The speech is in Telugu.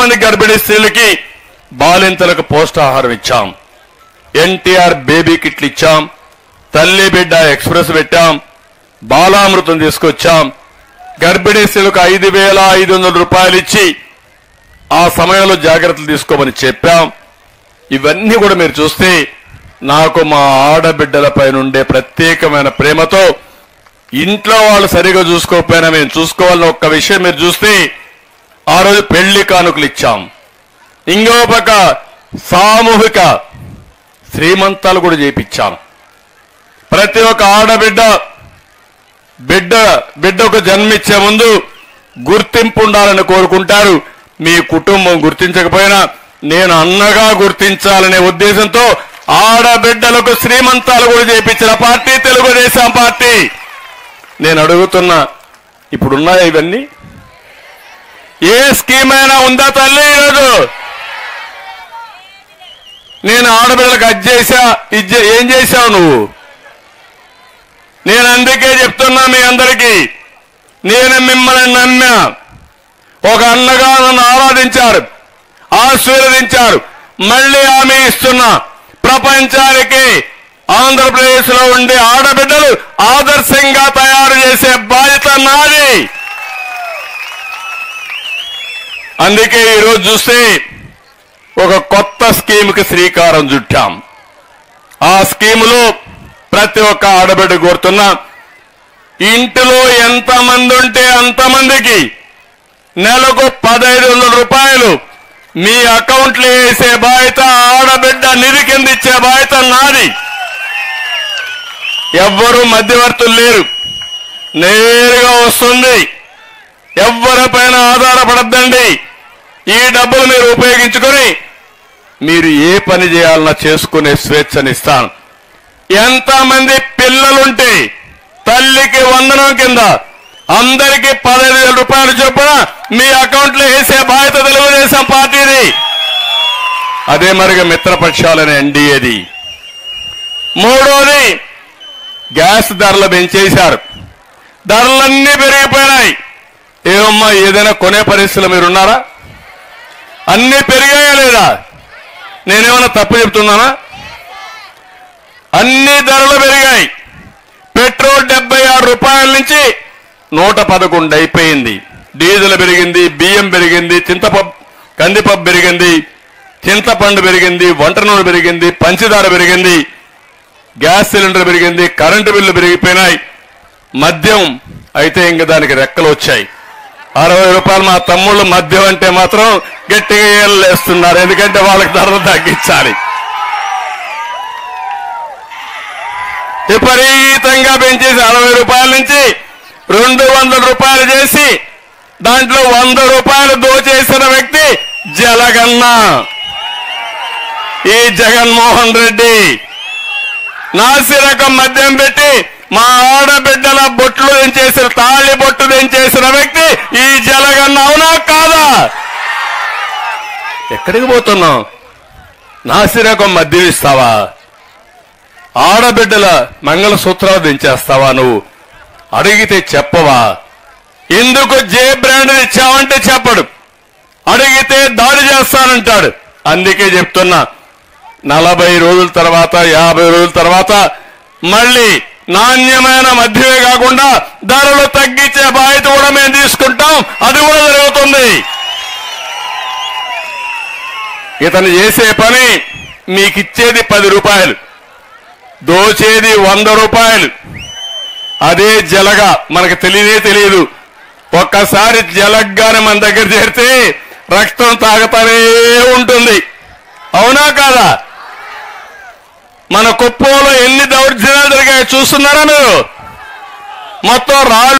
మంది గర్భిణీ స్త్రీలకి బాలింతలకు పోషకాహారం ఇచ్చాం. ఎన్టీఆర్ బేబీ కిట్లు ఇచ్చాం. తల్లి బిడ్డ ఎక్స్ప్రెస్ పెట్టాం. బాలామృతం తీసుకొచ్చాం. గర్భిణీ స్త్రీలకు 5,500 రూపాయలు ఇచ్చి ఆ సమయంలో జాగ్రత్తలు తీసుకోమని చెప్పాం. ఇవన్నీ కూడా మీరు చూస్తే నాకు మా ఆడబిడ్డలపై ఉండే ప్రత్యేకమైన ప్రేమతో ఇంట్లో వాళ్ళు సరిగా చూసుకోకపోయినా మేము చూసుకోవాలని ఒక్క విషయం మీరు చూస్తే ఆ రోజు పెళ్లి కానుకలు ఇచ్చాం. ఇంకో పక్క సామూహిక శ్రీమంతాలు కూడా చేయించాం. ప్రతి ఒక్క ఆడబిడ్డ బిడ్డకు జన్మించే ముందు గుర్తింపు ఉండాలని కోరుకుంటారు. మీ కుటుంబం గుర్తించకపోయినా నేను అన్నగా గుర్తించాలనే ఉద్దేశంతో ఆడబిడ్డలకు శ్రీమంతాలు కూడా చేయించిన పార్టీ తెలుగుదేశం పార్టీ. నేను అడుగుతున్నా, ఇప్పుడున్నాయా ఇవన్నీ? ఏ స్కీమ్ అయినా ఉందా తల్లి? ఈరోజు నేను ఆడబిడ్డలకు అది చేశా, ఏం చేశావు నువ్వు? నేను అందుకే చెప్తున్నా మీ అందరికీ, నేను మిమ్మల్ని నమ్మా. ఒక అన్నగా నన్ను ఆరాధించారు, ఆశీర్వదించారు. మళ్ళీ హామీ ఇస్తున్నా, ప్రపంచానికి ఆంధ్రప్రదేశ్ లో ఉండే ఆడబిడ్డలు ఆదర్శంగా తయారు చేసే బాధ్యత నాది. అందుకే ఈరోజు చూస్తే ఒక కొత్త స్కీమ్కి శ్రీకారం చుట్టాం. ఆ స్కీములో ప్రతి ఒక్క ఆడబిడ్డ కోరుతున్నా, ఇంటిలో ఎంతమంది ఉంటే అంతమందికి నెలకు 1,500 రూపాయలు మీ అకౌంట్లో వేసే బాధ్యత, ఆడబిడ్డ నిధి కింద ఇచ్చే బాధ్యత నాది. ఎవ్వరూ మధ్యవర్తులు లేరు, నేరుగా వస్తుంది. ఎవ్వరిపైన ఆధారపడద్దండి. ఈ డబ్బులు మీరు ఉపయోగించుకొని మీరు ఏ పని చేయాలన్నా చేసుకునే స్వేచ్ఛనిస్తాను. ఎంతమంది పిల్లలుంటే తల్లికి వందనం కింద అందరికీ 15,000 రూపాయలు చొప్పున మీ అకౌంట్లో వేసే బాధ్యత తెలుగుదేశం పార్టీది. అదే మరిగా మిత్రపక్షాలని ఎన్డీఏది. మూడోది, గ్యాస్ ధరలు పెంచేశారు. ధరలన్నీ పెరిగిపోయినాయి. ఏమమ్మా, ఏదైనా కొనే పరిస్థితులు మీరున్నారా? అన్నీ పెరిగాయా లేదా? నేనేమన్నా తప్పు చెప్తున్నానా? అన్ని ధరలు పెరిగాయి. పెట్రోల్ 76 రూపాయల నుంచి 111 అయిపోయింది. డీజిల్ పెరిగింది, బియ్యం పెరిగింది, కందిపప్పు పెరిగింది, చింతపండు పెరిగింది, వంట నూనె పెరిగింది, పంచదార పెరిగింది, గ్యాస్ సిలిండర్ పెరిగింది, కరెంటు బిల్లు పెరిగిపోయినాయి. మద్యం అయితే ఇంకా దానికి రెక్కలు వచ్చాయి. 60 రూపాయలు. మా తమ్ముళ్ళు మద్యం అంటే మాత్రం గట్టిగా ఏళ్ళేస్తున్నారు, ఎందుకంటే వాళ్ళకి ధరలు తగ్గించాలి. విపరీతంగా పెంచేసి 60 రూపాయల నుంచి 200 రూపాయలు చేసి దాంట్లో 100 రూపాయలు దోచేసిన వ్యక్తి జలగన్న. ఈ జగన్మోహన్ రెడ్డి నాసిరకం మద్యం పెట్టి మా ఆడబిడ్డల బొట్లు దించేసిన, తాళి బొట్టు దించేసిన వ్యక్తి ఈ జలగన్న. అవునా కాదా? ఎక్కడికి పోతున్నావు? నాసిరకం మద్యం ఇస్తావా? ఆడబిడ్డల మంగళసూత్రాలు దించేస్తావా? నువ్వు అడిగితే చెప్పవా? ఎందుకు జే బ్రాండ్ ఇచ్చావంటే చెప్పడు, అడిగితే దాడి చేస్తానంటాడు. అందుకే చెప్తున్నా, 40 రోజుల తర్వాత 50 రోజుల తర్వాత మళ్ళీ నాణ్యమైన మద్యమే కాకుండా ధరలు తగ్గించే బాధ్యత కూడా మేము తీసుకుంటాం. అది కూడా జరుగుతుంది. ఇతను చేసే పని, మీకిచ్చేది 10 రూపాయలు, దోచేది 100 రూపాయలు. అదే జలగా మనకు తెలియదు. ఒక్కసారి జలగ్గానే మన దగ్గర చేరితే రక్తం తాగుతానే ఉంటుంది. అవునా కాదా? మన కుప్పంలో ఎన్ని దౌర్జన్యాలు జరిగాయో చూస్తున్నారా మీరు? మొత్తం రాళ్ళు